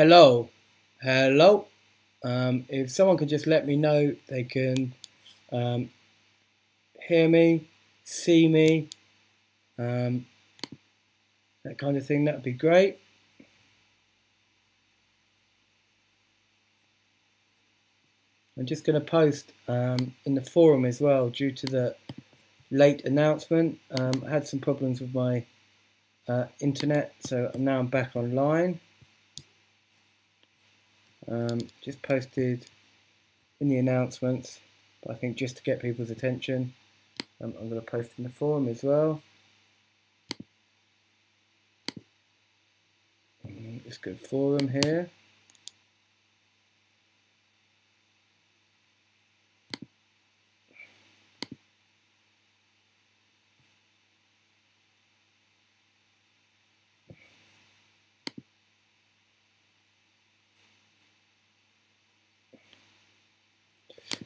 Hello, hello. If someone could just let me know they can um, hear me, see me, um, that kind of thing, that would be great. I'm just going to post in the forum as well due to the late announcement. I had some problems with my internet, so now I'm back online. Just posted in the announcements, but I think just to get people's attention, I'm going to post in the forum as well. Just go forum here.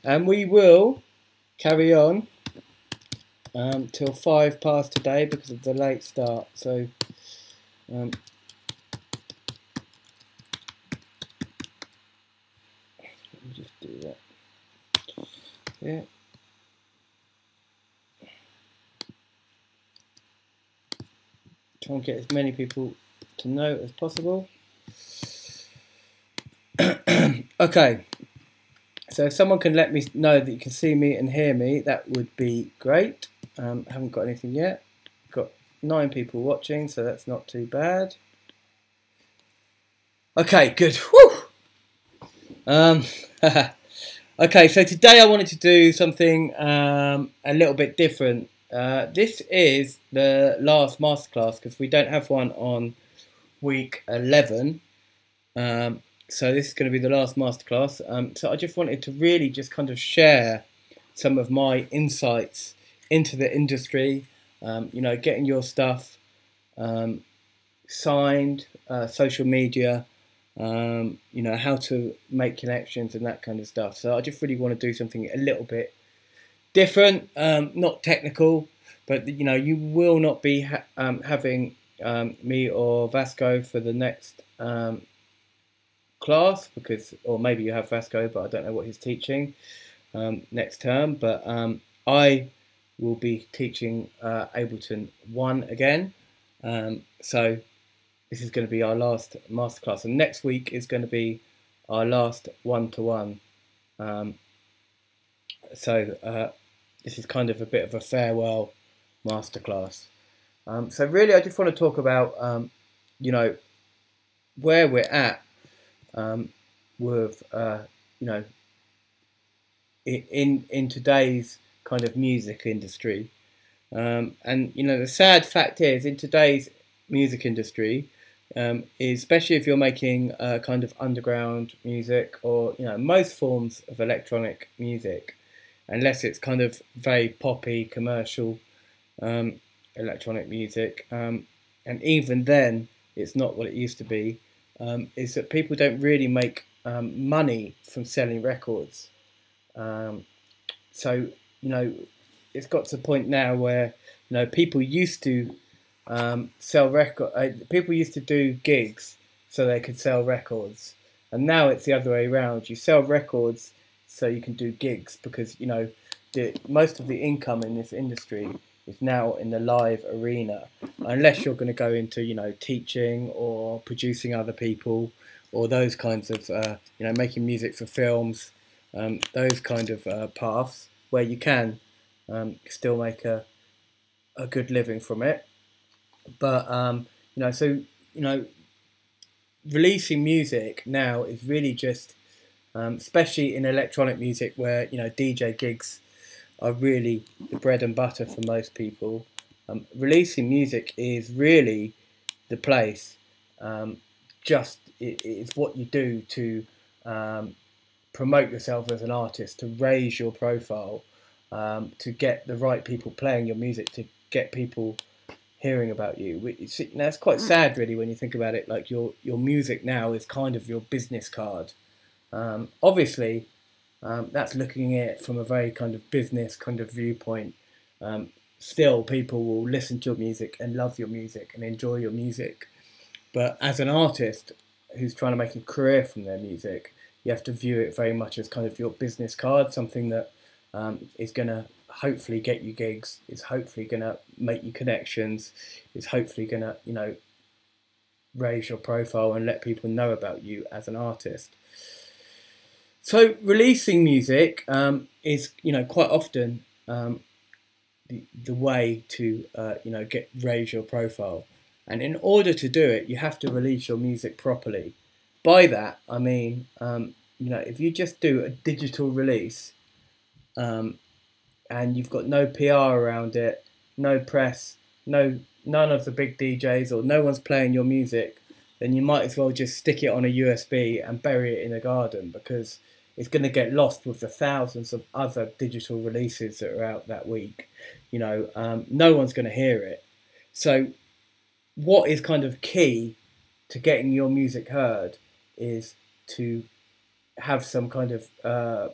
And we will carry on till 5 past today because of the late start. So let me just do that. Yeah. Try and get as many people to know as possible. Okay. So if someone can let me know that you can see me and hear me, that would be great. Haven't got anything yet. Got 9 people watching, so that's not too bad. Okay, good. Woo! Okay, so today I wanted to do something a little bit different. This is the last masterclass because we don't have one on week 11. So this is going to be the last masterclass. So I just wanted to really just kind of share some of my insights into the industry. Getting your stuff signed, social media, how to make connections and that kind of stuff. So I just really want to do something a little bit different, not technical, but you will not be having me or Vasco for the next class or maybe you have Vasco, but I don't know what he's teaching next term. But I will be teaching Ableton 1 again. So this is going to be our last masterclass, and next week is going to be our last one-to-one. So this is kind of a bit of a farewell masterclass. So really, I just want to talk about where we're at with in today's kind of music industry. And the sad fact is, in today's music industry, especially if you're making kind of underground music or most forms of electronic music, unless it's kind of very poppy commercial electronic music, and even then it's not what it used to be, is that people don't really make money from selling records. So it's got to the point now where people used to sell people used to do gigs so they could sell records, and now it's the other way around. You sell records so you can do gigs, because most of the income in this industry is now in the live arena, unless you're going to go into teaching or producing other people, or those kinds of making music for films, those kind of paths where you can still make a good living from it. But releasing music now is really just, especially in electronic music, where DJ gigs are really the bread and butter for most people. Releasing music is really the place. It's what you do to promote yourself as an artist, to raise your profile, to get the right people playing your music, to get people hearing about you. It's quite sad, really, when you think about it. Like your music now is kind of your business card. Obviously, that's looking at it from a very kind of business kind of viewpoint. Still, people will listen to your music and love your music and enjoy your music. But as an artist, who's trying to make a career from their music, you have to view it very much as kind of your business card, something that is going to hopefully get you gigs, is hopefully going to make you connections, is hopefully going to, raise your profile and let people know about you as an artist. So releasing music is, quite often the way to, raise your profile. And in order to do it, you have to release your music properly. By that, I mean, if you just do a digital release and you've got no PR around it, no press, none of the big DJs, or no one's playing your music, then you might as well just stick it on a USB and bury it in a garden, because it's going to get lost with the thousands of other digital releases that are out that week. No one's going to hear it. So what is kind of key to getting your music heard is to have some kind of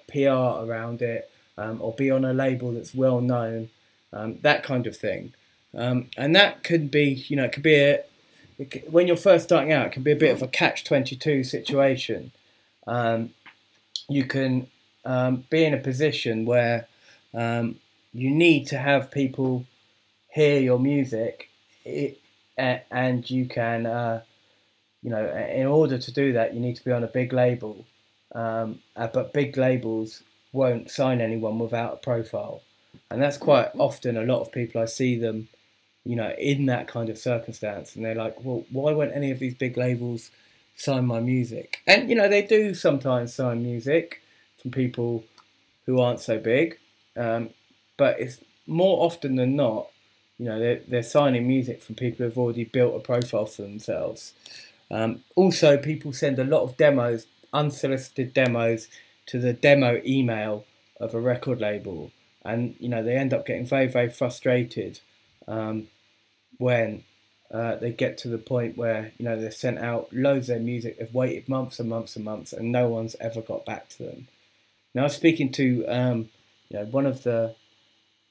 PR around it, or be on a label that's well known, that kind of thing. And that could be, it could be when you're first starting out, it can be a bit of a catch-22 situation. You can be in a position where you need to have people hear your music, and you can, in order to do that, you need to be on a big label. But big labels won't sign anyone without a profile. And that's quite often, a lot of people, I see them, in that kind of circumstance, and they're like, well, why won't any of these big labels sign my music? And, they do sometimes sign music from people who aren't so big, but it's more often than not, they're signing music from people who've already built a profile for themselves. Also, people send a lot of demos, unsolicited demos, to the demo email of a record label, and they end up getting very, very frustrated when they get to the point where they've sent out loads of their music, they've waited months and months and months, and no one's ever got back to them. Now, I was speaking to one of the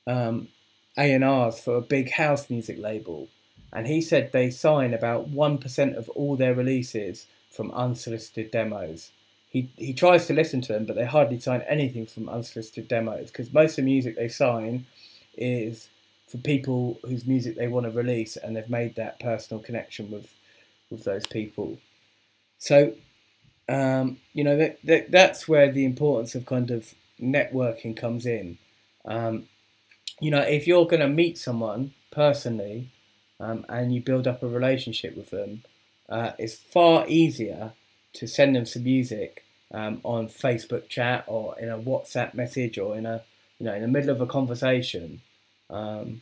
A&Rs for a big house music label, and he said they sign about 1% of all their releases from unsolicited demos. He tries to listen to them, but they hardly sign anything from unsolicited demos, because most of the music they sign is for people whose music they want to release, and they've made that personal connection with those people. So, that's where the importance of kind of networking comes in. If you're going to meet someone personally, and you build up a relationship with them, it's far easier to send them some music on Facebook chat, or in a WhatsApp message, or in the middle of a conversation, and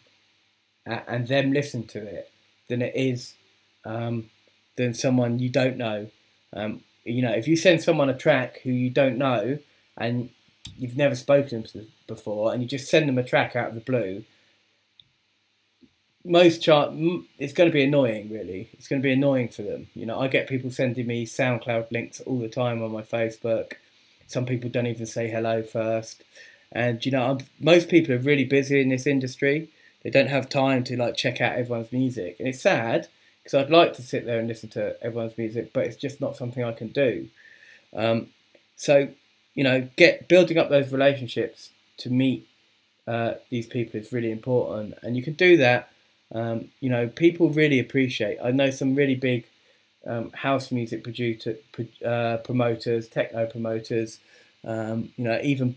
them listen to it, than it is than someone you don't know. If you send someone a track who you don't know and you've never spoken to before, and you just send them a track out of the blue, it's going to be annoying, really. It's going to be annoying for them. I get people sending me SoundCloud links all the time on my Facebook. Some people don't even say hello first. And, most people are really busy in this industry. They don't have time to check out everyone's music. And it's sad, because I'd like to sit there and listen to everyone's music, but it's just not something I can do. So, building up those relationships to meet these people is really important. And you can do that. People really appreciate. I know some really big house music promoters, techno promoters, even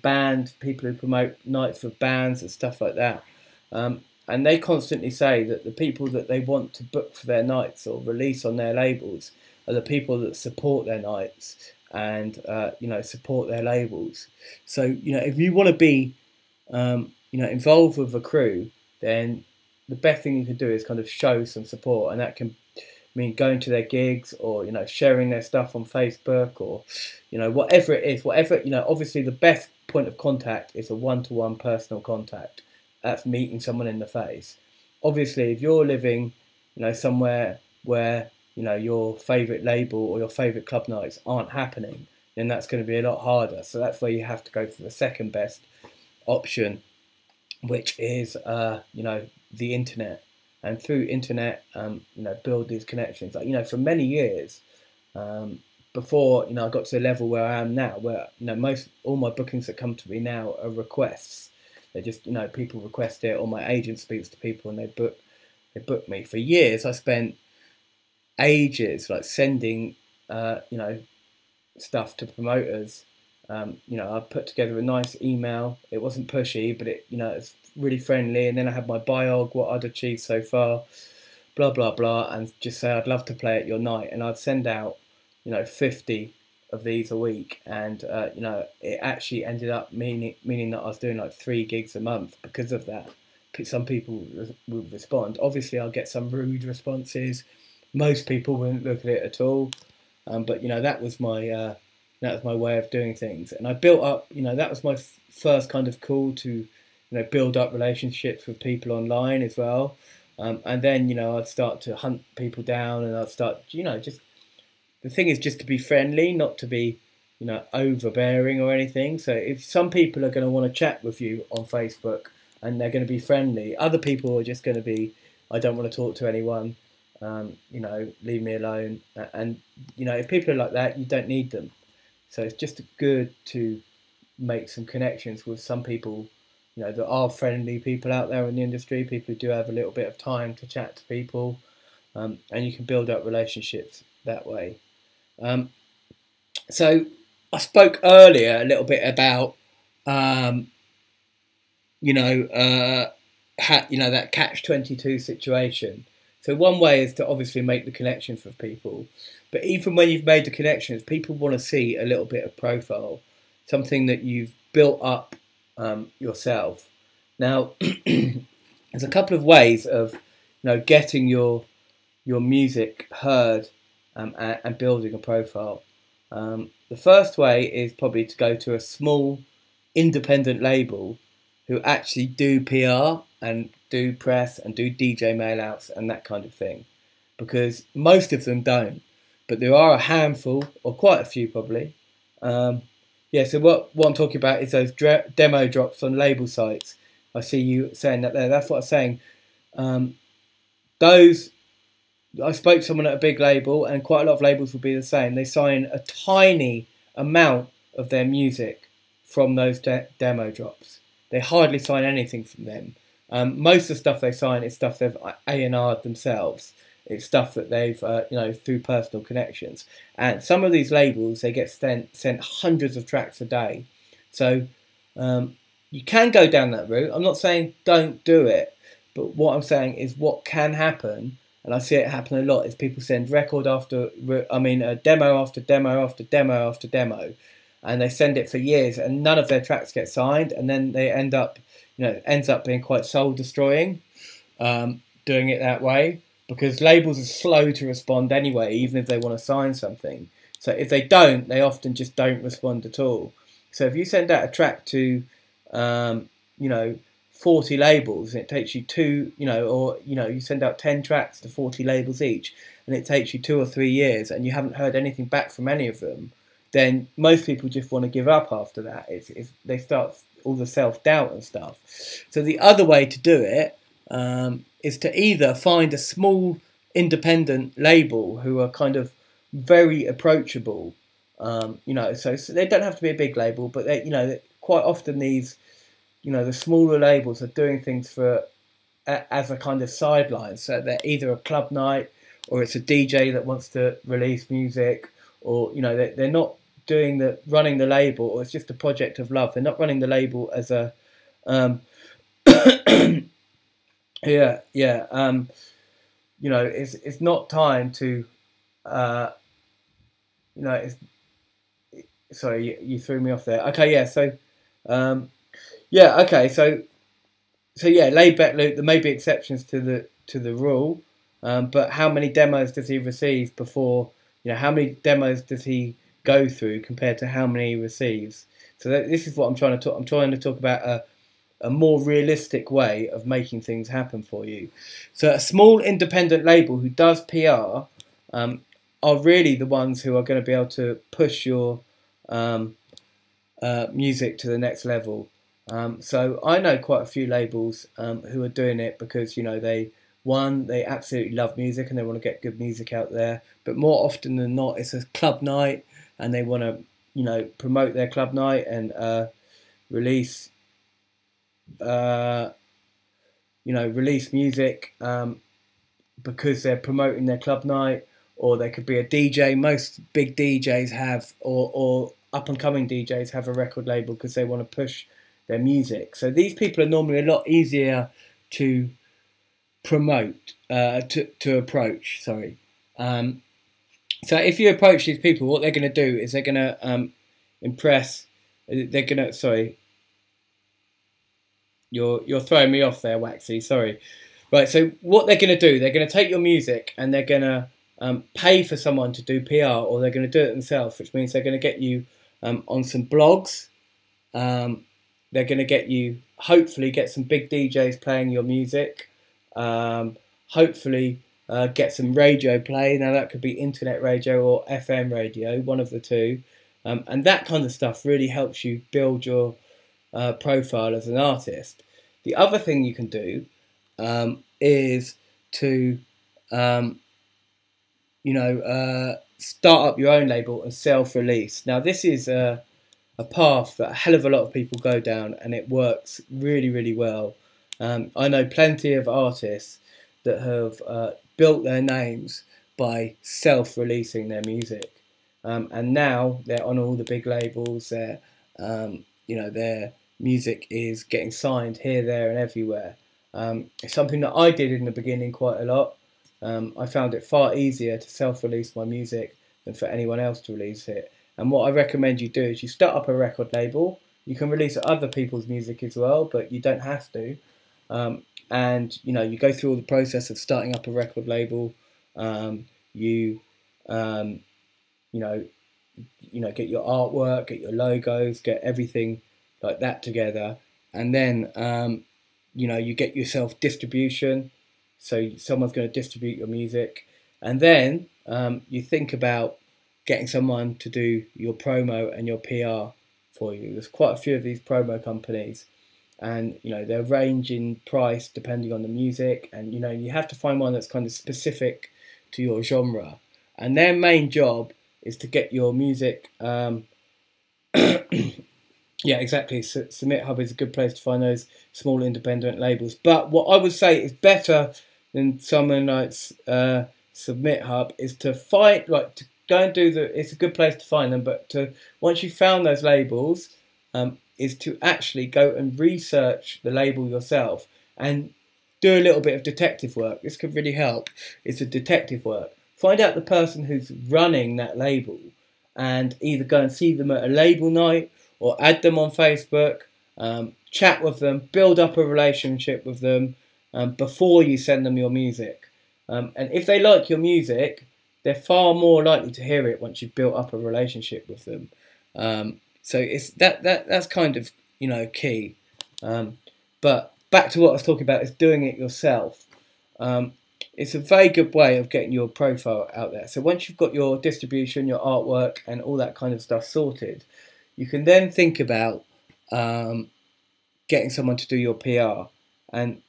people who promote nights for bands and stuff like that. And they constantly say that the people that they want to book for their nights or release on their labels are the people that support their nights and support their labels. So if you want to be involved with a crew, then the best thing you can do is kind of show some support, and that can mean going to their gigs, or sharing their stuff on Facebook, or whatever it is. Obviously the best point of contact is a one-to-one personal contact. That's meeting someone in the face. Obviously, if you're living somewhere where your favourite label or your favourite club nights aren't happening, then that's going to be a lot harder. So that's where you have to go for the second best option, which is the internet. And through internet, build these connections. For many years, Before, I got to the level where I am now, where most all my bookings that come to me now are requests. They just, people request it, or my agent speaks to people and they book me. For years, I spent ages like sending, stuff to promoters. I put together a nice email. It wasn't pushy, but it's really friendly. And then I had my biog, what I'd achieved so far, blah blah blah, and just say I'd love to play at your night, and I'd send out 50 of these a week, and it actually ended up meaning that I was doing like 3 gigs a month because of that. Some people would respond. Obviously, I'll get some rude responses. Most people wouldn't look at it at all, but that was my way of doing things, and I built up. That was my first kind of call to build up relationships with people online as well. And then I'd start to hunt people down, and I'd start just, the thing is just to be friendly, not to be overbearing or anything. So if some people are going to want to chat with you on Facebook and they're going to be friendly, other people are just going to be, I don't want to talk to anyone, leave me alone. And if people are like that, you don't need them. So it's just good to make some connections with some people, there are friendly people out there in the industry, people who do have a little bit of time to chat to people, and you can build up relationships that way. So I spoke earlier a little bit about, that catch-22 situation. So one way is to obviously make the connections with people, but even when you've made the connections, people want to see a little bit of profile, something that you've built up yourself. Now, there's a couple of ways of getting your music heard and building a profile. The first way is probably to go to a small independent label who actually do PR and do press and do DJ mail-outs and that kind of thing, because most of them don't, but there are a handful, or quite a few probably. So what I'm talking about is those demo drops on label sites. I see you saying that there. That's what I'm saying. I spoke to someone at a big label, and quite a lot of labels will be the same. They sign a tiny amount of their music from those demo drops. They hardly sign anything from them. Most of the stuff they sign is stuff they've A&R'd themselves. It's stuff that they've, through personal connections. And some of these labels, they get sent hundreds of tracks a day. So you can go down that route. I'm not saying don't do it, but what I'm saying is what can happen, and I see it happen a lot, is people send demo after demo after demo after demo, and they send it for years, and none of their tracks get signed, and then they ends up being quite soul destroying, doing it that way, because labels are slow to respond anyway, even if they want to sign something. So if they don't, they often just don't respond at all. So if you send out a track to, 40 labels, and it takes you you send out 10 tracks to 40 labels each, and it takes you 2 or 3 years, and you haven't heard anything back from any of them, then most people just want to give up after that. They start all the self-doubt and stuff. So the other way to do it is to either find a small independent label who are kind of very approachable, so they don't have to be a big label, but quite often these, the smaller labels are doing things as a kind of sideline. So they're either a club night, or it's a DJ that wants to release music, or they're not running the label, or it's just a project of love. They're not running the label as a it's not time to sorry, you threw me off there. Okay, yeah, so laid back Luke, there may be exceptions to the rule, but how many demos does he receive before, how many demos does he go through compared to how many he receives? So this is what I'm trying to talk. I'm trying to talk about a more realistic way of making things happen for you. So a small independent label who does PR are really the ones who are going to be able to push your music to the next level. So I know quite a few labels who are doing it because they One, they absolutely love music and they want to get good music out there, but more often than not, it's a club night and they want to, promote their club night and release, uh, release music because they're promoting their club night, or they could be a DJ. Most big DJs have, or up and coming DJs have a record label because they want to push their music. So these people are normally a lot easier to promote, to approach. Sorry. So if you approach these people, what they're going to do is they're going to impress. They're going to. Sorry, you're throwing me off there, Waxy. Sorry. Right. So what they're going to do, they're going to take your music and they're going to pay for someone to do PR, or they're going to do it themselves, which means they're going to get you on some blogs. They're going to get you, hopefully, get some big DJs playing your music. Hopefully, get some radio play. Now that could be internet radio or FM radio, one of the two. And that kind of stuff really helps you build your profile as an artist. The other thing you can do is to start up your own label and self-release. Now this is a path that a hell of a lot of people go down, and it works really, really well. I know plenty of artists that have built their names by self-releasing their music, and now they're on all the big labels. Their music is getting signed here, there, and everywhere. It's something that I did in the beginning quite a lot. I found it far easier to self-release my music than for anyone else to release it. And what I recommend you do is you start up a record label. You can release other people's music as well, but you don't have to. And you go through all the process of starting up a record label. You get your artwork, get your logos, get everything like that together, and then you get yourself distribution. So someone's going to distribute your music, and then you think about getting someone to do your promo and your PR for you. There's quite a few of these promo companies, and they're range in price depending on the music, and you have to find one that's kind of specific to your genre. And their main job is to get your music. Yeah, exactly. Submit Hub is a good place to find those small independent labels. But what I would say is better than someone like Submit Hub is to find, to go and do it's a good place to find them, but once you've found those labels, is to actually go and research the label yourself and do a little bit of detective work. This could really help. It's a detective work. Find out the person who's running that label and either go and see them at a label night or add them on Facebook, chat with them, build up a relationship with them before you send them your music. And if they like your music, they're far more likely to hear it once you've built up a relationship with them. So it's that's kind of key. But back to what I was talking about is doing it yourself. It's a very good way of getting your profile out there. So once you've got your distribution, your artwork, and all that kind of stuff sorted, you can then think about getting someone to do your PR. And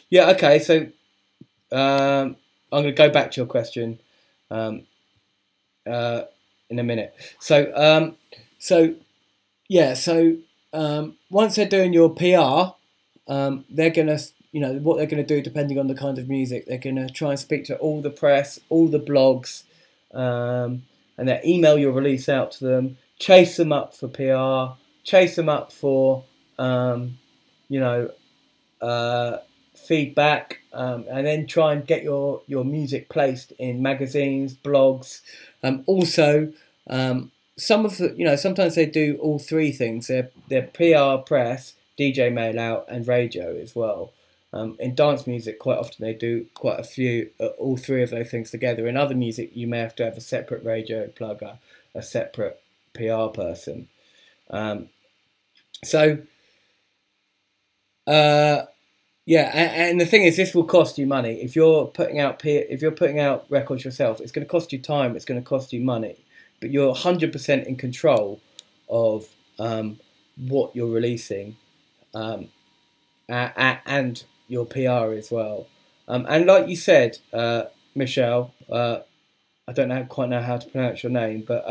yeah, okay. So I'm going to go back to your question in a minute. So once they're doing your PR, they're gonna, what they're gonna do, depending on the kind of music, they're gonna try and speak to all the press, all the blogs, and they email your release out to them, chase them up for PR, chase them up for, feedback, and then try and get your music placed in magazines, blogs. Also, some of the, sometimes they do all three things. They're PR, press, DJ mail out, and radio as well. In dance music, quite often they do quite a few, all three of those things together. In other music, you may have to have a separate radio plugger, a separate PR person. Yeah, and the thing is, this will cost you money. If you're putting out records yourself, it's going to cost you time. It's going to cost you money, but you're 100% in control of what you're releasing. and your PR as well. And like you said, Michelle, I don't quite know how to pronounce your name, but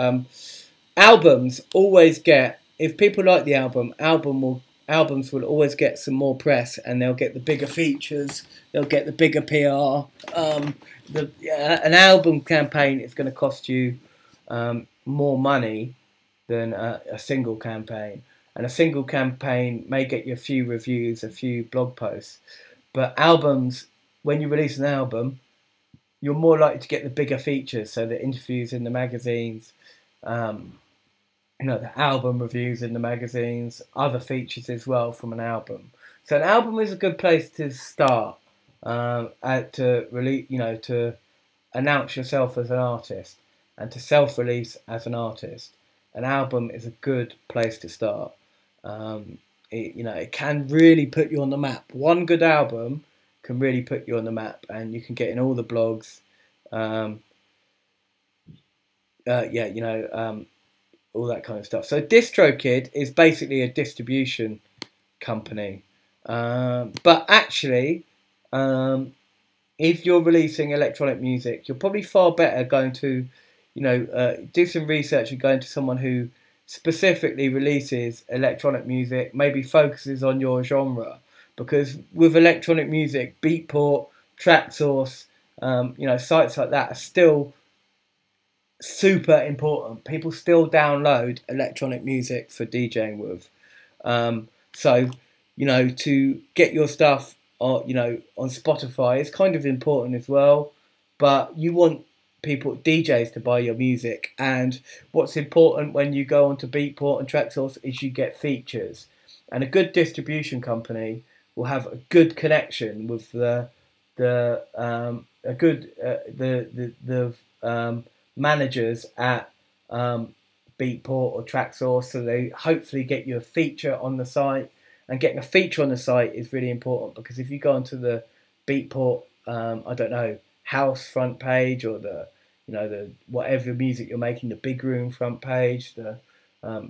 albums always get, if people like the albums will always get some more press, and they'll get the bigger features, they'll get the bigger PR. An album campaign is going to cost you more money than a single campaign, and a single campaign may get you a few reviews, a few blog posts, but albums, when you release an album, you're more likely to get the bigger features, so the interviews in the magazines, the album reviews in the magazines, other features as well from an album. So an album is a good place to start, to announce yourself as an artist and to self-release as an artist. An album is a good place to start. It can really put you on the map. One good album can really put you on the map, and you can get in all the blogs. All that kind of stuff. So DistroKid is basically a distribution company, but actually, if you're releasing electronic music, you're probably far better going to, do some research and going to someone who specifically releases electronic music, maybe focuses on your genre. Because with electronic music, Beatport, Traxsource, sites like that are still super important. People still download electronic music for DJing with. To get your stuff on Spotify is kind of important as well. But you want DJs to buy your music. And what's important when you go onto Beatport and Traxsource is you get features. And a good distribution company will have a good connection with the managers at Beatport or Traxsource, so they hopefully get you a feature on the site. And getting a feature on the site is really important, because if you go onto the Beatport, house front page, or the whatever music you're making, the big room front page, the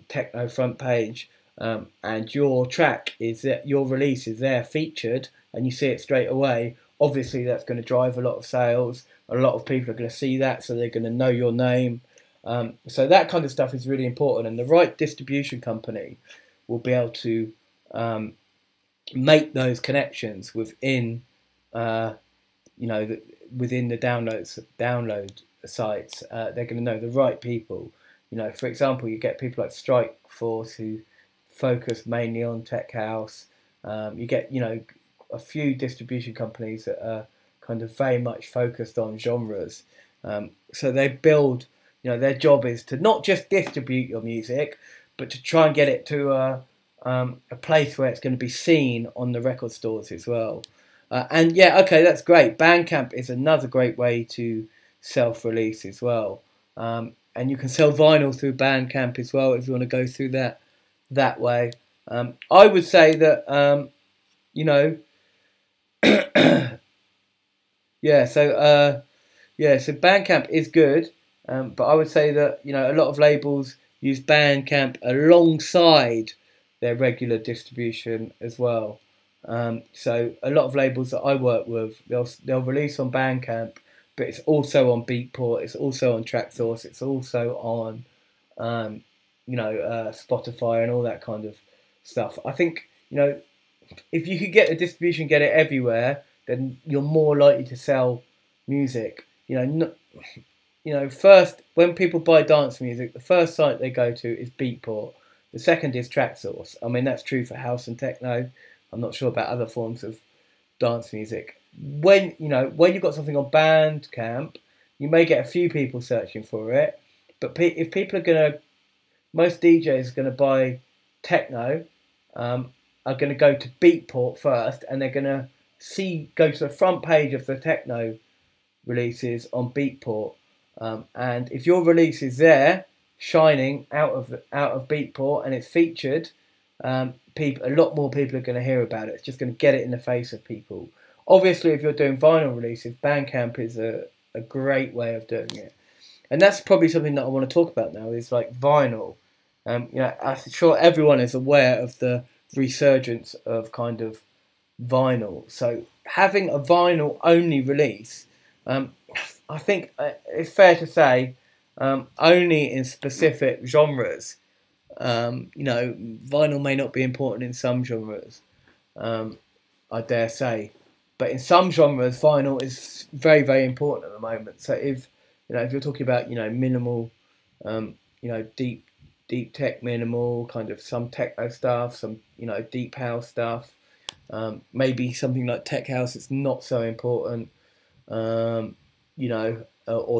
techno front page, and your track your release is there featured, and you see it straight away, obviously that's going to drive a lot of sales. A lot of people are going to see that, so they're going to know your name. So that kind of stuff is really important, and the right distribution company will be able to make those connections within within the download sites. They're going to know the right people. For example, you get people like Strikeforce who focus mainly on tech house. You get a few distribution companies that are kind of very much focused on genres. So they build, their job is to not just distribute your music, but to try and get it to a place where it's going to be seen on the record stores as well. That's great. Bandcamp is another great way to self-release as well. And you can sell vinyl through Bandcamp as well if you want to go through that way. I would say that, so Bandcamp is good, but I would say that, a lot of labels use Bandcamp alongside their regular distribution as well. So a lot of labels that I work with, they'll release on Bandcamp, but it's also on Beatport, it's also on Traxsource, it's also on Spotify and all that kind of stuff. I think if you could get the distribution, get it everywhere, then you're more likely to sell music. First, when people buy dance music, the first site they go to is Beatport. The second is Traxsource. I mean, that's true for house and techno. I'm not sure about other forms of dance music. When you've got something on Bandcamp, you may get a few people searching for it. But if people are most DJs are going to buy techno, are going to go to Beatport first, and they're going to go to the front page of the techno releases on Beatport. And if your release is there, shining out of Beatport, and it's featured, a lot more people are going to hear about it. It's just going to get it in the face of people. Obviously, if you're doing vinyl releases, Bandcamp is a great way of doing it. And that's probably something that I want to talk about now, is like vinyl. I'm sure everyone is aware of the resurgence of kind of vinyl. So having a vinyl only release, I think it's fair to say, only in specific genres. Vinyl may not be important in some genres, I dare say, but in some genres, vinyl is very, very important at the moment. So if you're talking about minimal, deep tech minimal, kind of some techno stuff, some deep house stuff, maybe something like tech house, it's not so important. Or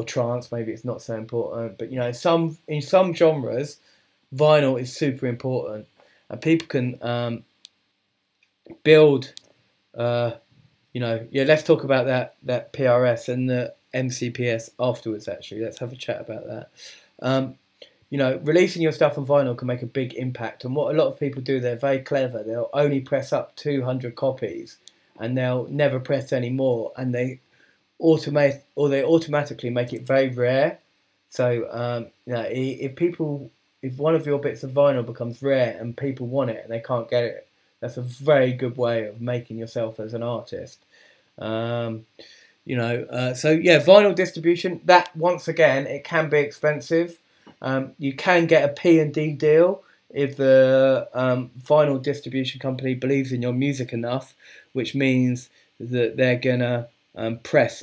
trance, maybe it's not so important. But in some genres, vinyl is super important, and people can build. Let's talk about that PRS and the MCPS afterwards. Actually, let's have a chat about that. Releasing your stuff on vinyl can make a big impact. And what a lot of people do, they're very clever. They'll only press up 200 copies, and they'll never press any more, and they automatically make it very rare. So if one of your bits of vinyl becomes rare and people want it and they can't get it, that's a very good way of making yourself as an artist. Vinyl distribution, that once again, it can be expensive. You can get a P&D deal if the vinyl distribution company believes in your music enough, which means that they're gonna press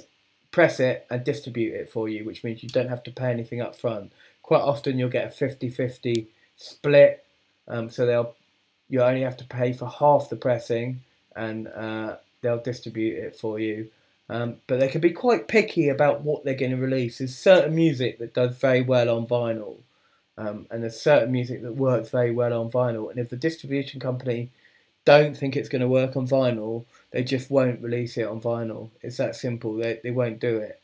it and distribute it for you, which means you don't have to pay anything up front. Quite often you'll get a 50-50 split, so you only have to pay for half the pressing, and they'll distribute it for you. But they can be quite picky about what they're going to release. There's certain music that does very well on vinyl, and there's certain music that works very well on vinyl. And if the distribution company don't think it's going to work on vinyl, they just won't release it on vinyl. It's that simple. They won't do it.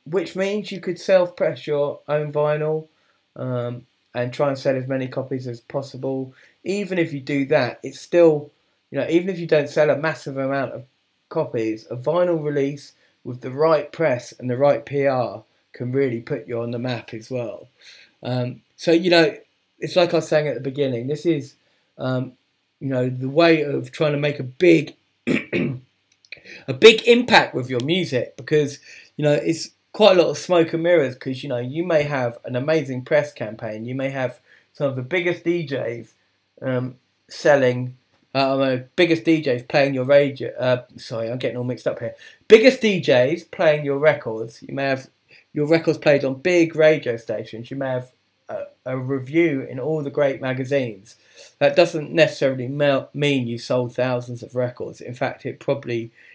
Which means you could self-press your own vinyl and try and sell as many copies as possible. Even if you do that, it's still, even if you don't sell a massive amount of copies, a vinyl release with the right press and the right PR can really put you on the map as well. It's like I was saying at the beginning, this is, the way of trying to make a big impact with your music, because, it's quite a lot of smoke and mirrors, because, you may have an amazing press campaign. You may have some of the biggest DJs biggest DJs playing your radio. Sorry, I'm getting all mixed up here. Biggest DJs playing your records. You may have your records played on big radio stations. You may have a review in all the great magazines. That doesn't necessarily mean you sold thousands of records. In fact, if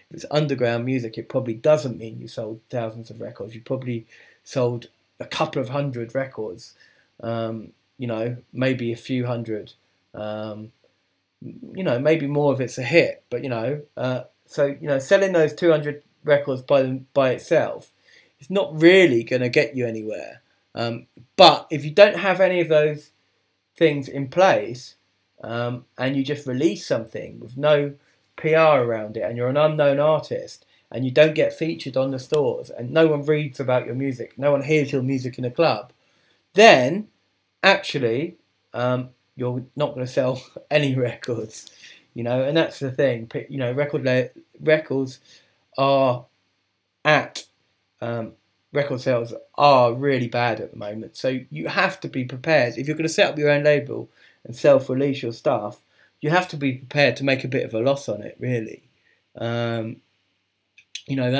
it's underground music, it probably doesn't mean you sold thousands of records. You probably sold a couple of hundred records. Maybe a few hundred. Maybe more of it's a hit, but selling those 200 records by itself, it's not really going to get you anywhere. But if you don't have any of those things in place, and you just release something with no PR around it, and you're an unknown artist, and you don't get featured on the stores, and no one reads about your music, no one hears your music in a club, then actually you're not going to sell any records, and that's the thing. Records are record sales are really bad at the moment, so you have to be prepared. If you're going to set up your own label and self-release your stuff, you have to be prepared to make a bit of a loss on it, really. That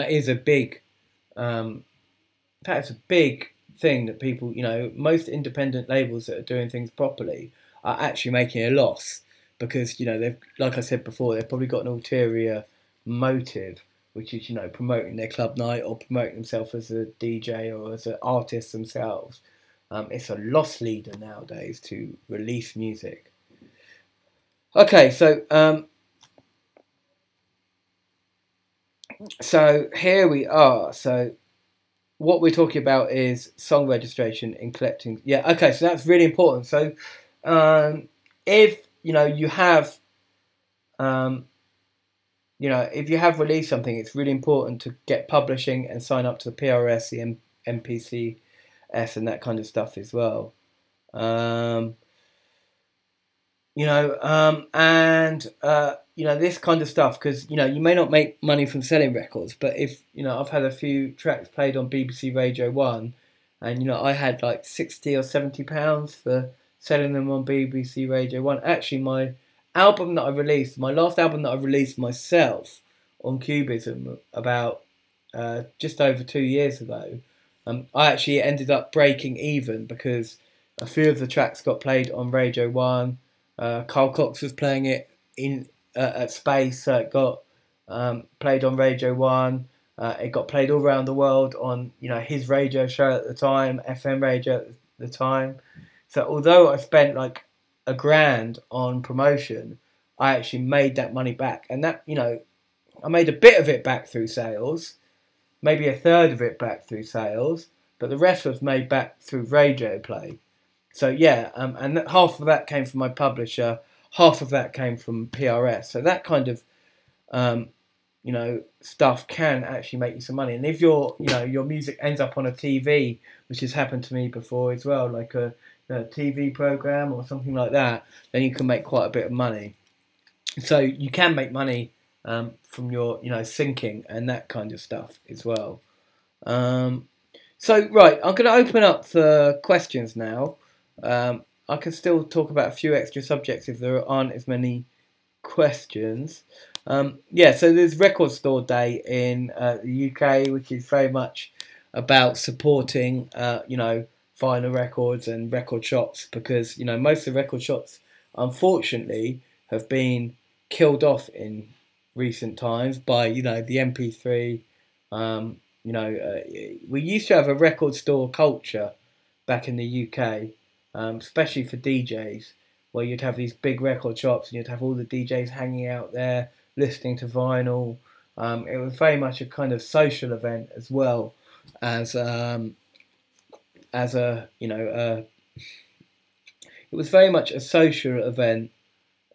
is a big thing that people, most independent labels that are doing things properly are actually making a loss, because they've, like I said before, they've probably got an ulterior motive, which is promoting their club night or promoting themselves as a DJ or as an artist themselves. It's a loss leader nowadays to release music. Okay, so here we are. So what we're talking about is song registration in collecting. Yeah, okay, so that's really important. So if you have if you have released something, it's really important to get publishing and sign up to the PRS, the MPCS, and that kind of stuff as well. This kind of stuff, because you may not make money from selling records, but if I've had a few tracks played on BBC Radio 1, and I had like 60 or 70 pounds for selling them on BBC Radio 1. Actually, my last album that I released myself on Cubism about just over 2 years ago, I actually ended up breaking even because a few of the tracks got played on Radio 1. Carl Cox was playing it in at Space, so it got played on Radio 1. It got played all around the world on his radio show at the time, FM radio at the time. So although I spent like £1,000 on promotion, I actually made that money back, and that I made a bit of it back through sales, maybe a third of it back through sales, but the rest was made back through radio play. So yeah, and half of that came from my publisher, half of that came from PRS. So that kind of stuff can actually make you some money. And if your music ends up on a TV, which has happened to me before as well, like a TV program or something like that, then you can make quite a bit of money. So you can make money from your syncing and that kind of stuff as well. So right, I'm going to open up for questions now. I can still talk about a few extra subjects if there aren't as many questions. So there's Record Store Day in the UK, which is very much about supporting, vinyl records and record shops, because, most of the record shops, unfortunately, have been killed off in recent times by, the MP3. We used to have a record store culture back in the UK, especially for DJs, where you'd have these big record shops and you'd have all the DJs hanging out there listening to vinyl. It was very much a kind of social event as well as it was very much a social event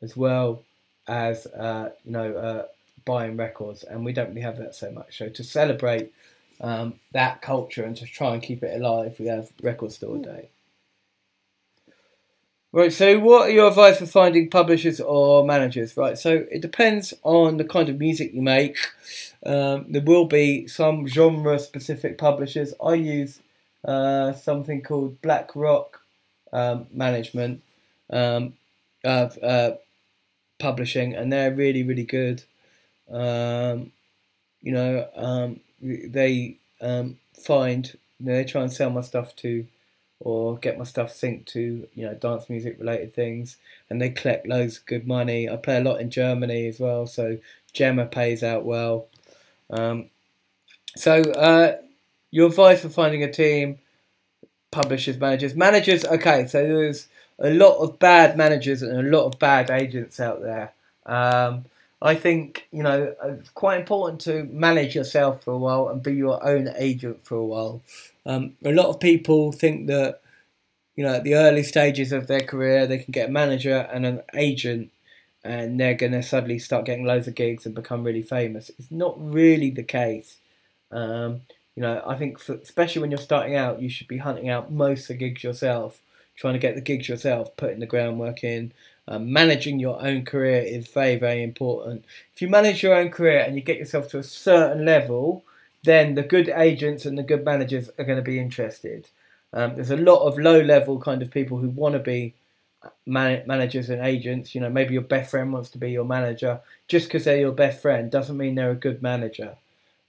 as well as buying records, and we don't really have that so much. So to celebrate that culture and to try and keep it alive, we have Record Store Day. Right, so what are your advice for finding publishers or managers? Right, so it depends on the kind of music you make. There will be some genre-specific publishers. I use something called Black Rock Management Publishing, and they're really, really good. They they try and sell my stuff to, or get my stuff synced to, dance music related things, and they collect loads of good money. I play a lot in Germany as well, so Gemma pays out well. Your advice for finding a team, publishers, managers. Okay, so there's a lot of bad managers and a lot of bad agents out there. I think it's quite important to manage yourself for a while and be your own agent for a while. A lot of people think that at the early stages of their career they can get a manager and an agent and they're going to suddenly start getting loads of gigs and become really famous. It's not really the case. I think especially when you're starting out, you should be hunting out most of the gigs yourself, trying to get the gigs yourself, putting the groundwork in. Managing your own career is very, very important. If you manage your own career and you get yourself to a certain level, then the good agents and the good managers are going to be interested. There's a lot of low-level kind of people who want to be managers and agents. Maybe your best friend wants to be your manager. Just because they're your best friend doesn't mean they're a good manager.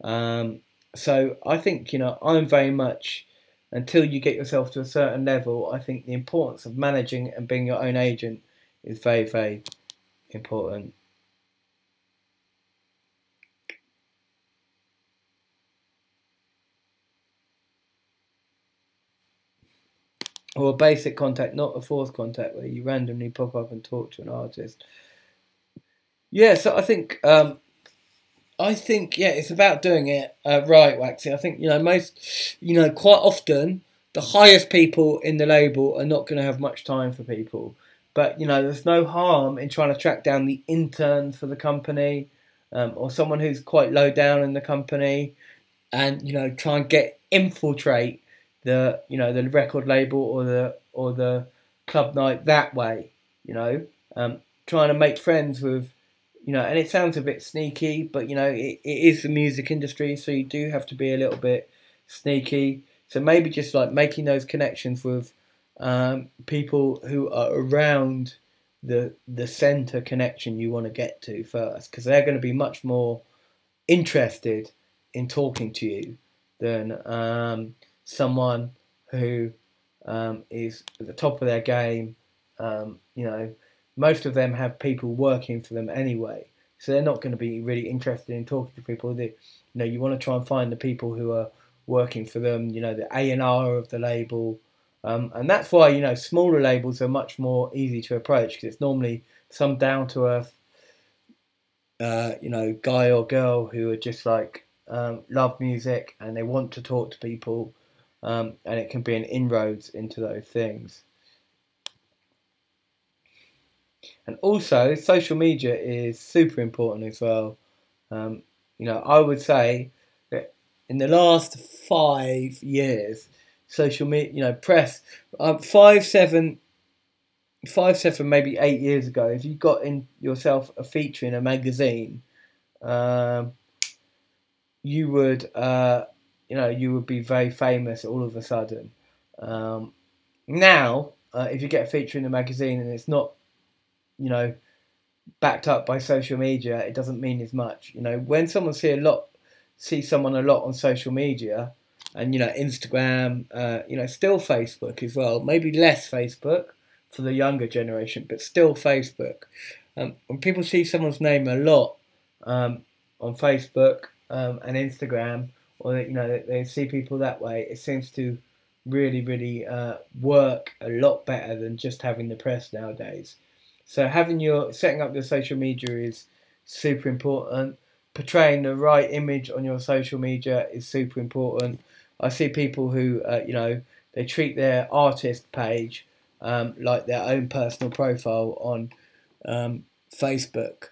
So I think, I'm very much, until you get yourself to a certain level, I think the importance of managing and being your own agent is very, very important. Or a basic contact, not a forced contact where you randomly pop up and talk to an artist. Yeah, so I think it's about doing it right, Waxy. I think quite often the highest people in the label are not going to have much time for people. But, there's no harm in trying to track down the intern for the company, or someone who's quite low down in the company, and, try and infiltrate the record label or the club night that way, trying to make friends with, and it sounds a bit sneaky, but it is the music industry, so you do have to be a little bit sneaky. So maybe just like making those connections with people who are around the center connection you want to get to first, because they're going to be much more interested in talking to you than someone who is at the top of their game. Most of them have people working for them anyway, so they're not going to be really interested in talking to people. You want to try and find the people who are working for them. The A&R of the label, and that's why smaller labels are much more easy to approach, because it's normally some down to earth, guy or girl who are just like love music and they want to talk to people, and it can be an inroads into those things. And also, social media is super important as well. I would say that in the last 5 years, social media, press, 5, 7, maybe 8 years ago, if you got in yourself a feature in a magazine, you would, you would be very famous all of a sudden. Now, if you get a feature in a magazine and it's not, backed up by social media, it doesn't mean as much. When someone sees someone a lot on social media, and Instagram, still Facebook as well, maybe less Facebook for the younger generation, but still Facebook. When people see someone's name a lot on Facebook and Instagram, or they see people that way, it seems to really, really work a lot better than just having the press nowadays. So setting up your social media is super important. Portraying the right image on your social media is super important. I see people who, they treat their artist page like their own personal profile on Facebook.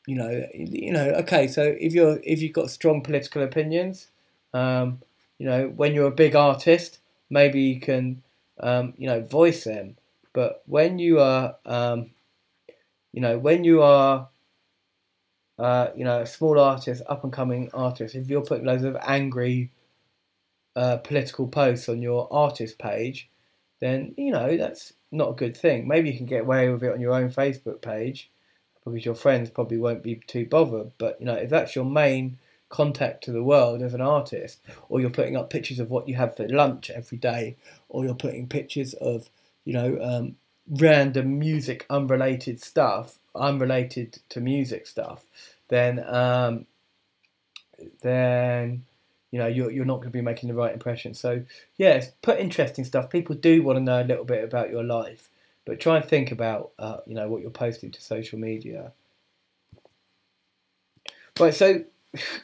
Okay, so if you've got strong political opinions, when you're a big artist, maybe you can, voice them. But when you are, a small artist, up and coming artist, if you're putting loads of angry political posts on your artist page, then that's not a good thing. Maybe you can get away with it on your own Facebook page because your friends probably won't be too bothered. But if that's your main contact to the world as an artist, or you're putting up pictures of what you have for lunch every day, or you're putting pictures of random music unrelated to music stuff, then you're not going to be making the right impression. So yes, put interesting stuff. People do want to know a little bit about your life, but try and think about what you're posting to social media. Right, so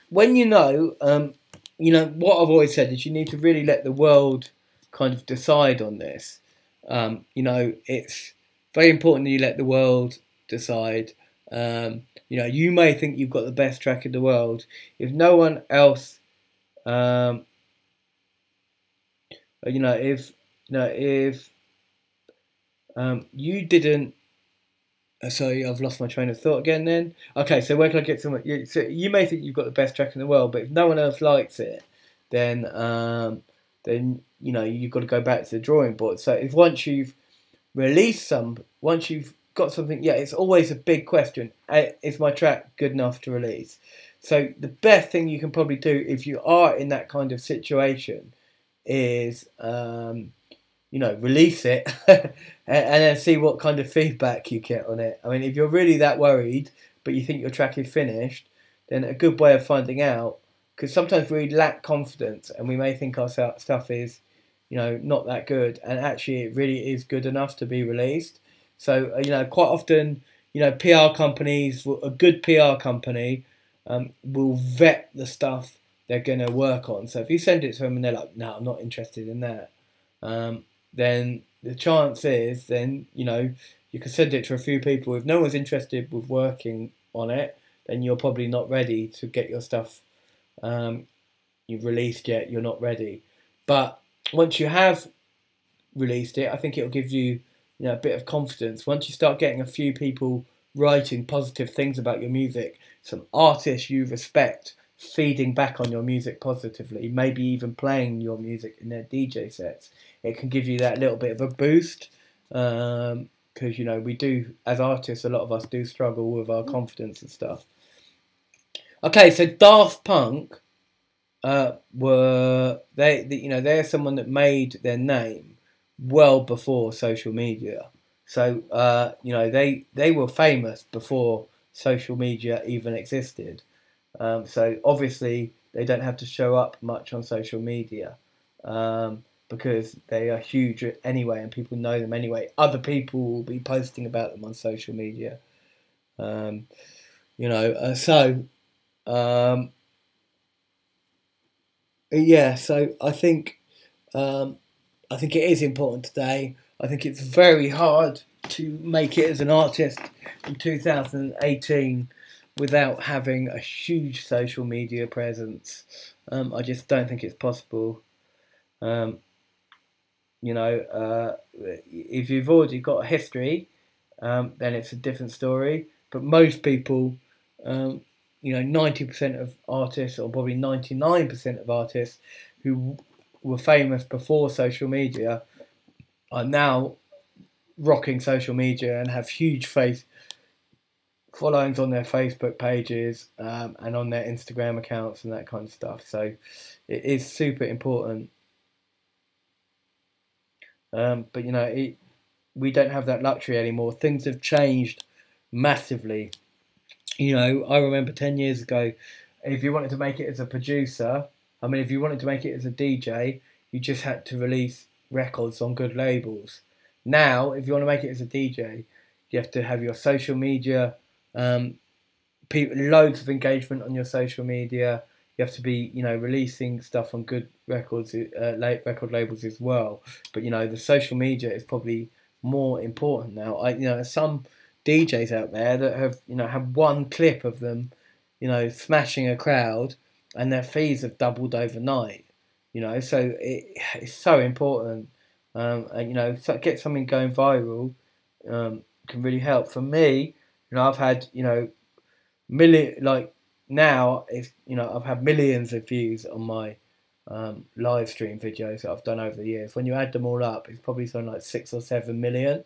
when what I've always said is you need to really let the world kind of decide on this. It's very important that you let the world decide. You may think you've got the best track in the world. If no one else, if you didn't. Sorry, I've lost my train of thought again then. Okay, so where can I get some? So you may think you've got the best track in the world, but if no one else likes it, then you've got to go back to the drawing board. So if once you've got something, it's always a big question. Is my track good enough to release? So the best thing you can probably do if you are in that kind of situation is, release it and then see what kind of feedback you get on it. I mean, if you're really that worried, but you think your track is finished, then a good way of finding out, because sometimes we lack confidence and we may think our stuff is, not that good, and actually it really is good enough to be released. So, quite often, PR companies, a good PR company will vet the stuff they're going to work on. So if you send it to them and they're like, no, I'm not interested in that, then the chance is you can send it to a few people. If no one's interested with working on it, then you're probably not ready to get your stuff you've released yet. You're not ready. But once you have released it, I think it'll give you a bit of confidence. Once you start getting a few people writing positive things about your music, some artists you respect feeding back on your music positively, maybe even playing your music in their DJ sets, it can give you that little bit of a boost. Because we do, as artists, a lot of us do struggle with our confidence and stuff. Okay, so Daft Punk they're someone that made their name well before social media. So they were famous before social media even existed. So obviously they don't have to show up much on social media because they are huge anyway, and people know them anyway. Other people will be posting about them on social media. Um, so yeah. So I think it is important today. I think it's very hard to make it as an artist in 2018 without having a huge social media presence. I just don't think it's possible. If you've already got a history, then it's a different story. But most people, 90% of artists, or probably 99% of artists who were famous before social media, are now rocking social media and have huge followings on their Facebook pages and on their Instagram accounts and that kind of stuff. So it is super important. But we don't have that luxury anymore. Things have changed massively. I remember 10 years ago, if you wanted to make it as a producer, if you wanted to make it as a DJ, you just had to release records on good labels. Now, if you want to make it as a DJ, you have to have your social media, loads of engagement on your social media. You have to be, releasing stuff on good record labels as well. But the social media is probably more important now. There's some DJs out there that have one clip of them, smashing a crowd, and their fees have doubled overnight. So it's so important. And get something going viral can really help. For me, I've had I've had millions of views on my live stream videos that I've done over the years. When you add them all up, it's probably something like 6 or 7 million,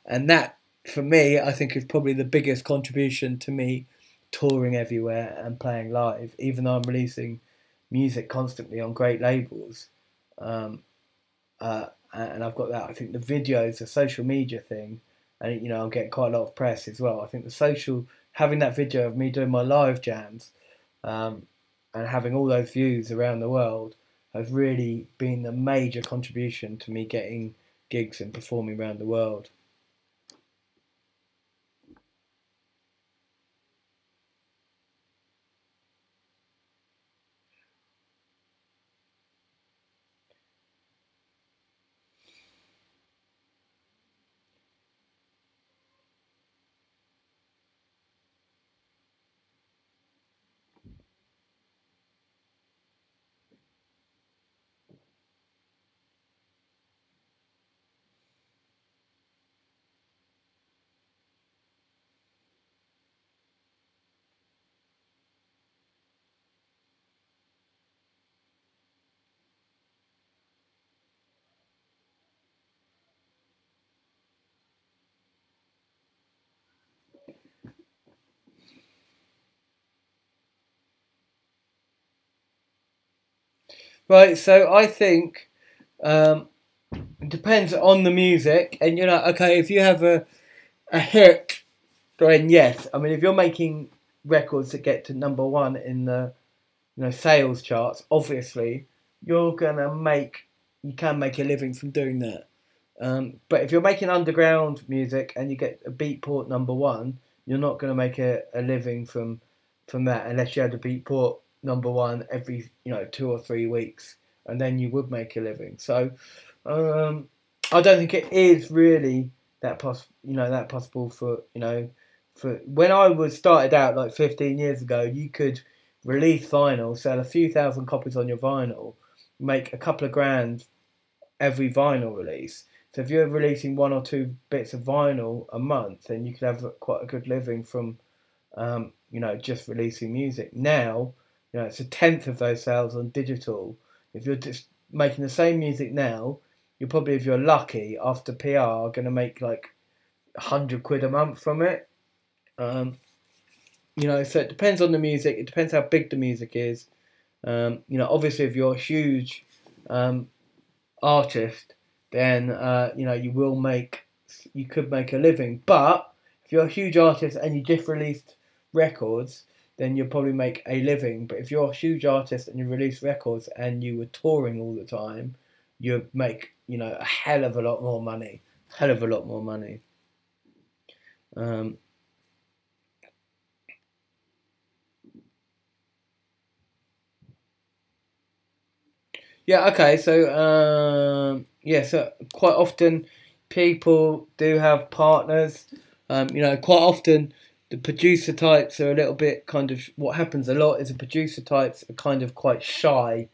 and that, for me, I think is probably the biggest contribution to me touring everywhere and playing live, even though I'm releasing music constantly on great labels. And I've got that. I think the videos, the social media thing, and I'm getting quite a lot of press as well. I think having that video of me doing my live jams, and having all those views around the world has really been the major contribution to me getting gigs and performing around the world. Right, so I think it depends on the music, and okay, if you have a hit, then yes. If you're making records that get to number one in the sales charts, obviously you can make a living from doing that. But if you're making underground music and you get a Beatport number one, you're not going to make a living from that unless you had a Beatport number one every 2 or 3 weeks, and then you would make a living. So I don't think it is really that possible for when I was started out like 15 years ago. You could release vinyl, sell a few thousand copies on your vinyl, make a couple of grand every vinyl release. So if you're releasing 1 or 2 bits of vinyl a month, then you could have quite a good living from just releasing music. Now, it's a tenth of those sales on digital. If you're just making the same music now, you're probably, if you're lucky, after PR, going to make like 100 quid a month from it. So it depends on the music. It depends how big the music is. Obviously, if you're a huge artist, then you could make a living. But if you're a huge artist and you just released records, then you'll probably make a living. But if you're a huge artist and you release records and you were touring all the time, you'd make a hell of a lot more money. Hell of a lot more money. Yeah, okay, so quite often people do have partners. Quite often the producer types are a little bit kind of, what happens a lot is the producer types are kind of quite shy.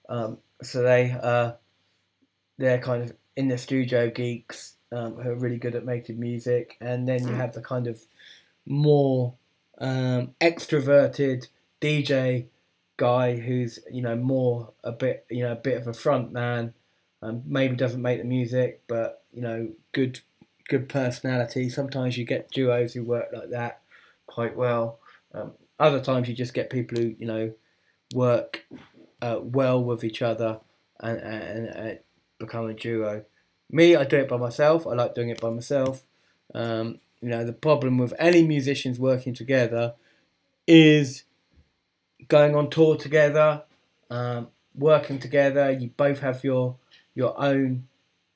So they're kind of in the studio geeks who are really good at making music, and then you have the kind of more extroverted DJ guy who's more a bit of a front man, maybe doesn't make the music, but good personality. Sometimes you get duos who work like that quite well. Other times you just get people who work well with each other and become a duo. Me, I do it by myself. I like doing it by myself. The problem with any musicians working together is going on tour together, working together. You both have your own,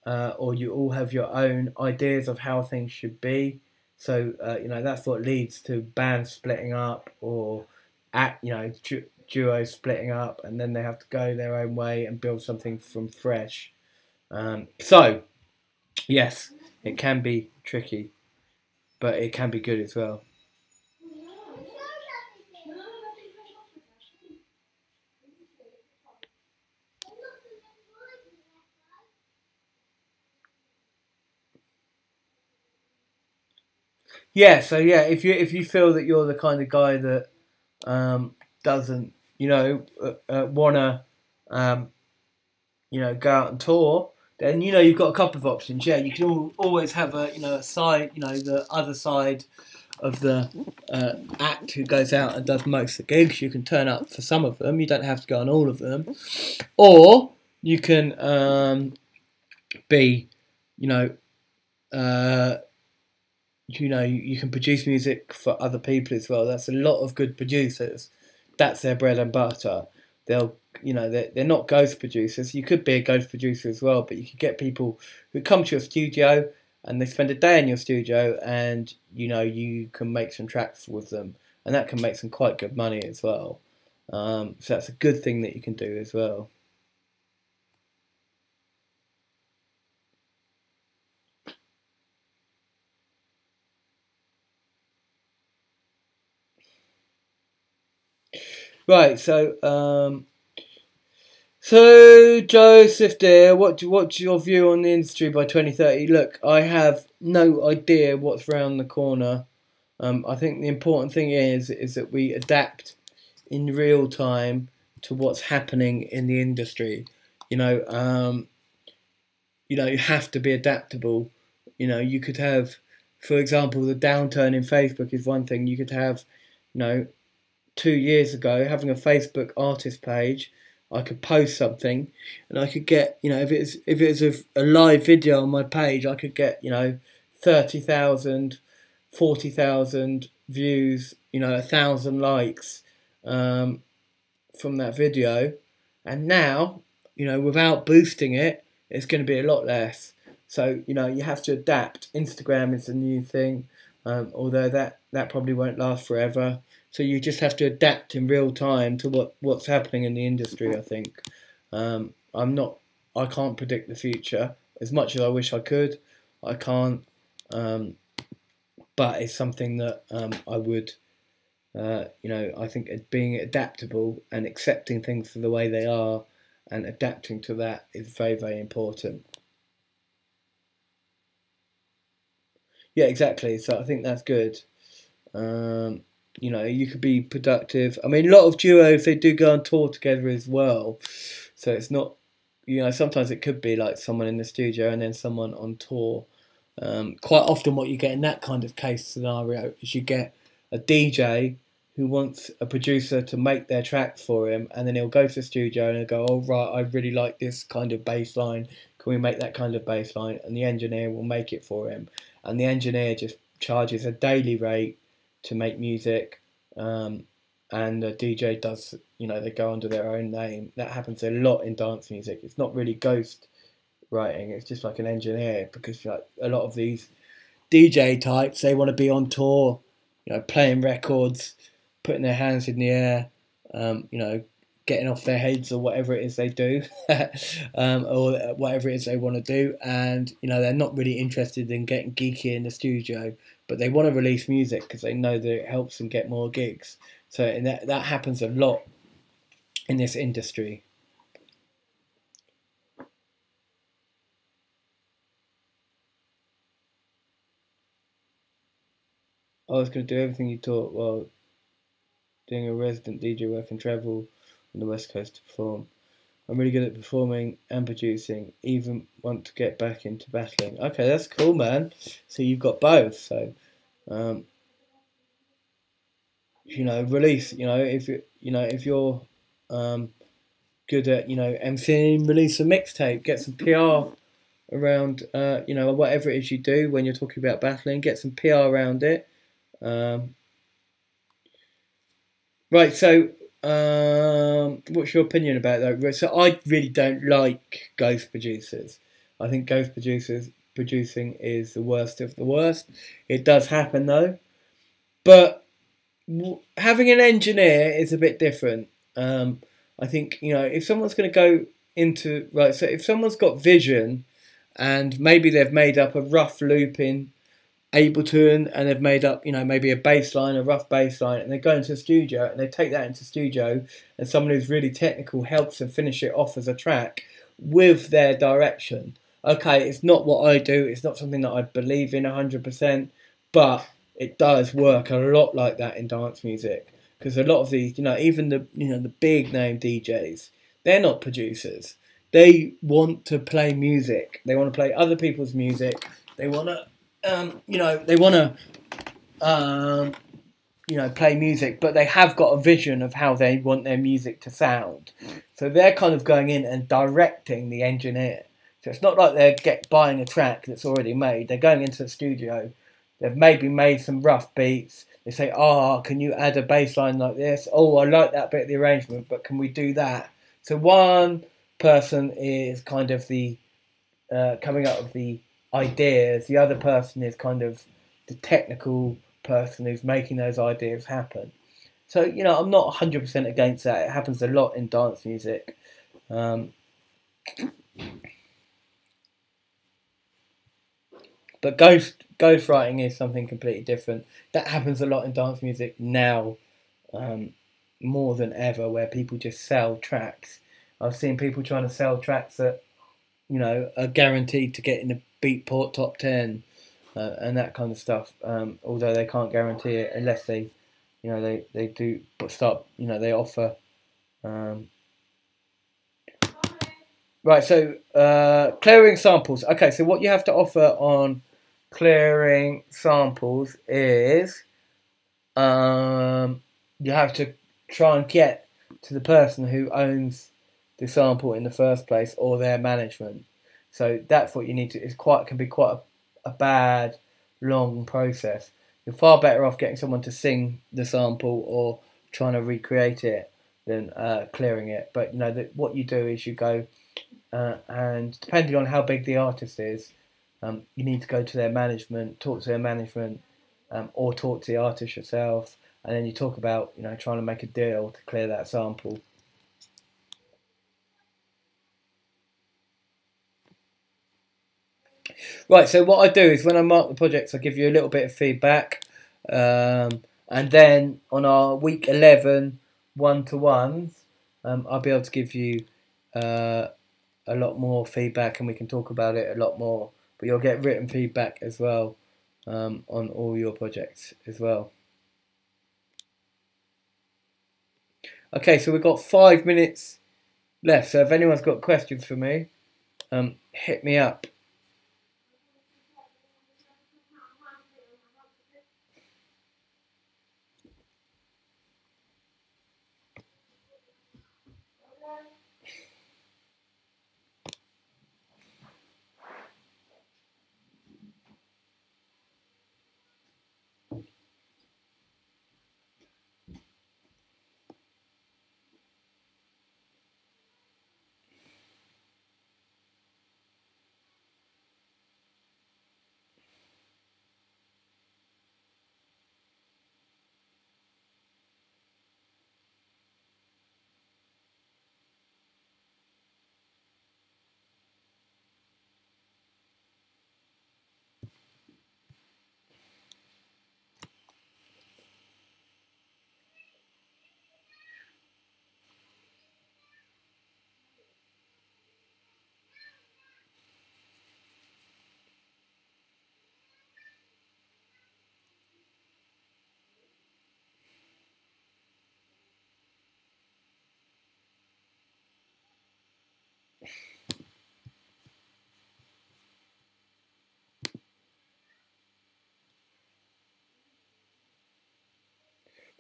or you all have your own ideas of how things should be. So that's what leads to bands splitting up, or duos splitting up, and then they have to go their own way and build something from fresh. So yes, it can be tricky, but it can be good as well. Yeah, so yeah, if you feel that you're the kind of guy that doesn't wanna um, go out and tour, then you've got a couple of options. Yeah, you can always have a side, the other side of the act who goes out and does most of the gigs. You can turn up for some of them. You don't have to go on all of them, or you can be, you know, uh, you can produce music for other people as well. That's a lot of good producers. That's their bread and butter. They're not ghost producers. You could be a ghost producer as well, but you could get people who come to your studio and they spend a day in your studio, and you can make some tracks with them, and that can make some quite good money as well. So that's a good thing that you can do as well. Right, so Joseph dear, what's your view on the industry by 2030? Look, I have no idea what's round the corner. I think the important thing is that we adapt in real time to what's happening in the industry. You know, um, you have to be adaptable. You could have, for example, the downturn in Facebook is one thing. You could have, you know, 2 years ago, having a Facebook artist page, I could post something, and I could get, if it was a live video on my page, I could get 30,000, 40,000 views, 1,000 likes from that video, and now, without boosting it, it's going to be a lot less. So you have to adapt. Instagram is a new thing, although that probably won't last forever. So you just have to adapt in real time to what's happening in the industry, I think. I can't predict the future as much as I wish I could. I can't, but it's something that I would, I think being adaptable and accepting things for the way they are and adapting to that is very, very important. Yeah, exactly. So I think that's good. Um, you could be productive. I mean, a lot of duos they do go on tour together as well. So it's not, sometimes it could be like someone in the studio and then someone on tour. Quite often, what you get in that kind of case scenario is you get a DJ who wants a producer to make their tracks for him, and then he'll go to the studio and he'll go, "Oh right, I really like this kind of bass line. Can we make that kind of bass line?" And the engineer will make it for him, and the engineer just charges a daily rate to make music, and the DJ does, they go under their own name. That happens a lot in dance music. It's not really ghost writing. It's just like an engineer because like a lot of these DJ types, they want to be on tour, playing records, putting their hands in the air, getting off their heads or whatever it is they do, or whatever it is they want to do. And, they're not really interested in getting geeky in the studio, but they want to release music because they know that it helps them get more gigs. So and that happens a lot in this industry. I was going to do everything you taught while doing a resident DJ work and travel on the West Coast to perform. I'm really good at performing and producing, even want to get back into battling. Okay, that's cool, man. So you've got both. So, um, release, if you're um, good at, MCing, release a mixtape, get some PR around, whatever it is you do when you're talking about battling, get some PR around it. Um, Right, so what's your opinion about that? So I really don't like ghost producers. I think ghost producers producing is the worst of the worst. It does happen though, but having an engineer is a bit different. I think if someone's going to go into right, so if someone's got vision and maybe they've made up a rough looping Ableton and they've made up, maybe a bass line, a rough bass line, and they go into the studio and they take that into studio and someone who's really technical helps them finish it off as a track with their direction. Okay, it's not what I do, it's not something that I believe in 100%, but it does work a lot like that in dance music because a lot of these, even the big name DJs, they're not producers. They want to play music. They want to play other people's music. They want to they want to, play music, but they have got a vision of how they want their music to sound. So they're kind of going in and directing the engineer. So it's not like they're buying a track that's already made. They're going into the studio. They've maybe made some rough beats. They say, "Oh, can you add a bass line like this? Oh, I like that bit of the arrangement, but can we do that?" So one person is kind of the coming up with the ideas. The other person is kind of the technical person who's making those ideas happen. So, I'm not 100% against that. It happens a lot in dance music. Um, but ghostwriting is something completely different. That happens a lot in dance music now, um, more than ever, where people just sell tracks. I've seen people trying to sell tracks that are guaranteed to get in the Beatport top 10 and that kind of stuff. Although they can't guarantee it unless they do start, they offer. Um, right, so clearing samples. Okay, so what you have to offer on clearing samples is you have to try and get to the person who owns the sample in the first place or their management. So that's what you need to. Can be quite a bad, long process. You're far better off getting someone to sing the sample or trying to recreate it than clearing it. But what you do is you go and depending on how big the artist is, you need to go to their management, talk to their management, or talk to the artist yourself, and then you talk about trying to make a deal to clear that sample. Right, so what I do is when I mark the projects, I give you a little bit of feedback, and then on our week 11 one-to-ones, I'll be able to give you a lot more feedback, and we can talk about it a lot more. But you'll get written feedback as well on all your projects as well. Okay, so we've got 5 minutes left. So if anyone's got questions for me, hit me up.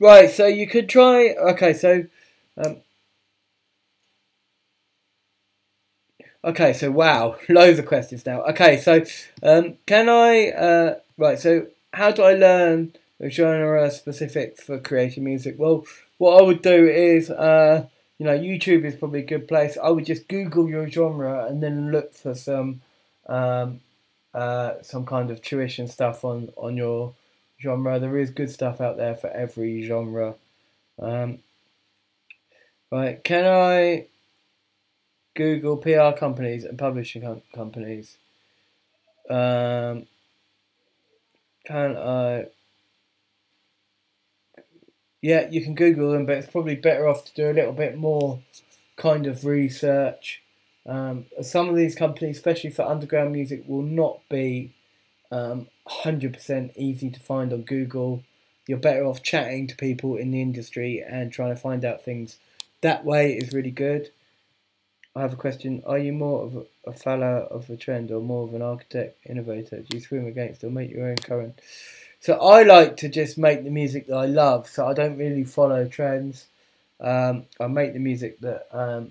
Right, so you could try. Okay, so um, wow, loads of questions now. Okay, so can I? Right, so how do I learn the genre specifics for creating music? Well, what I would do is, YouTube is probably a good place. I would just Google your genre and then look for um, some kind of tuition stuff on your genre. There is good stuff out there for every genre. Um, right, can I Google PR companies and publishing companies? Can I? Yeah, you can Google them, but it's probably better off to do a little bit more kind of research. Some of these companies, especially for underground music, will not be 100% easy to find on Google. You're better off chatting to people in the industry and trying to find out things. That way is really good. I have a question. Are you more of a follower of a trend or more of an architect innovator? Do you swim against or make your own current? So I like to just make the music that I love. So I don't really follow trends. I make the music that I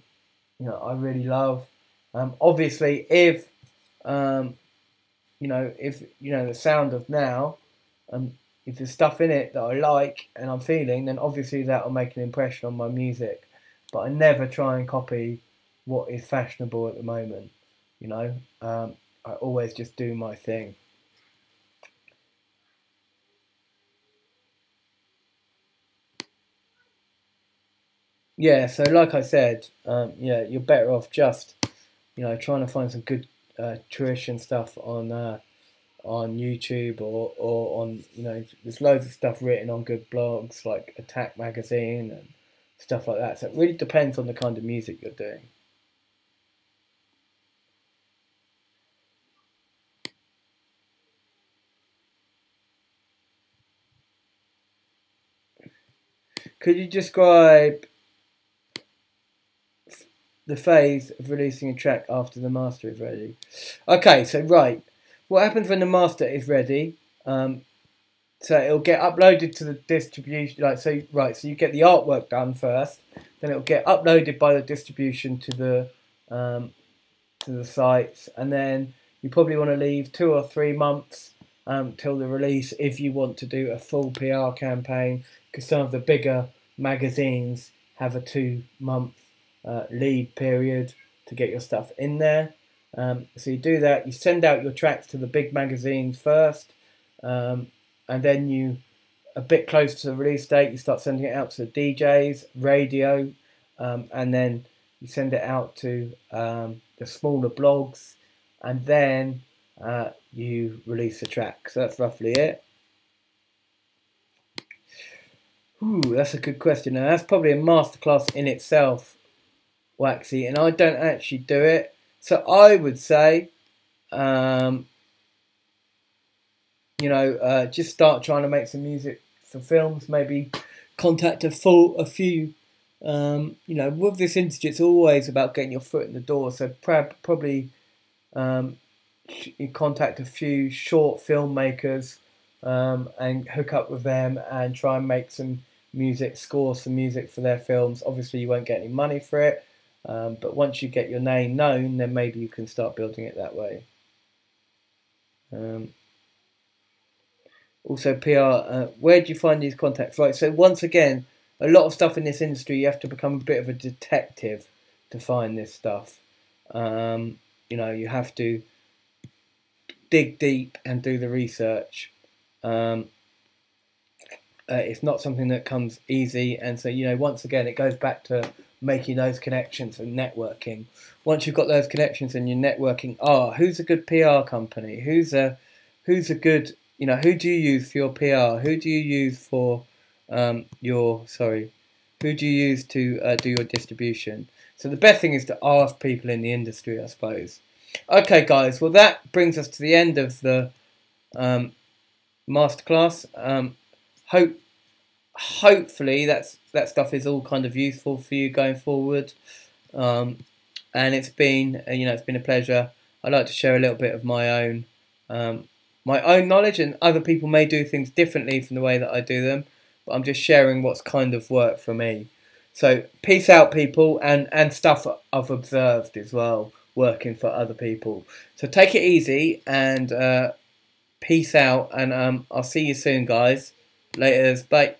really love. Obviously, if the sound of now, if there's stuff in it that I like and I'm feeling, then obviously that will make an impression on my music. But I never try and copy what is fashionable at the moment. I always just do my thing. Yeah, so like I said, you're better off just trying to find some good tuition stuff on YouTube or on there's loads of stuff written on good blogs like Attack Magazine and stuff like that. So it really depends on the kind of music you're doing. Could you describe the phase of releasing a track after the master is ready? Okay, so right, what happens when the master is ready? So it'll get uploaded to the distribution. So you get the artwork done first, then it'll get uploaded by the distribution to the sites, and then you probably want to leave 2 or 3 months till the release if you want to do a full PR campaign, because some of the bigger magazines have a 2-month lead period to get your stuff in there. So you do that, you send out your tracks to the big magazines first, and then a bit closer to the release date, you start sending it out to the DJs, radio, and then you send it out to the smaller blogs, and then you release the track. So that's roughly it. Ooh, that's a good question. Now that's probably a masterclass in itself, Waxy, and I don't actually do it. So I would say just start trying to make some music for films. Maybe contact a few. With this industry, it's always about getting your foot in the door. So probably you contact a few short filmmakers and hook up with them and try and make some music, score some music for their films. Obviously, you won't get any money for it, but once you get your name known, then maybe you can start building it that way. Also, PR. Where do you find these contacts? Right. So once again, a lot of stuff in this industry, you have to become a bit of a detective to find this stuff. You have to dig deep and do the research. It's not something that comes easy, and so once again, it goes back to making those connections and networking. Once you've got those connections and you're networking, who's a good PR company? Who's a good, who do you use for your PR? Who do you use for who do you use to do your distribution? So the best thing is to ask people in the industry, I suppose. Okay, guys. Well, that brings us to the end of the masterclass. Hopefully that stuff is all kind of useful for you going forward. And it's been it's been a pleasure. I like to share a little bit of my own knowledge, and other people may do things differently from the way that I do them. But I'm just sharing what's kind of worked for me. So peace out, people, and stuff I've observed as well working for other people. So take it easy and peace out, and I'll see you soon, guys. Laters, bye.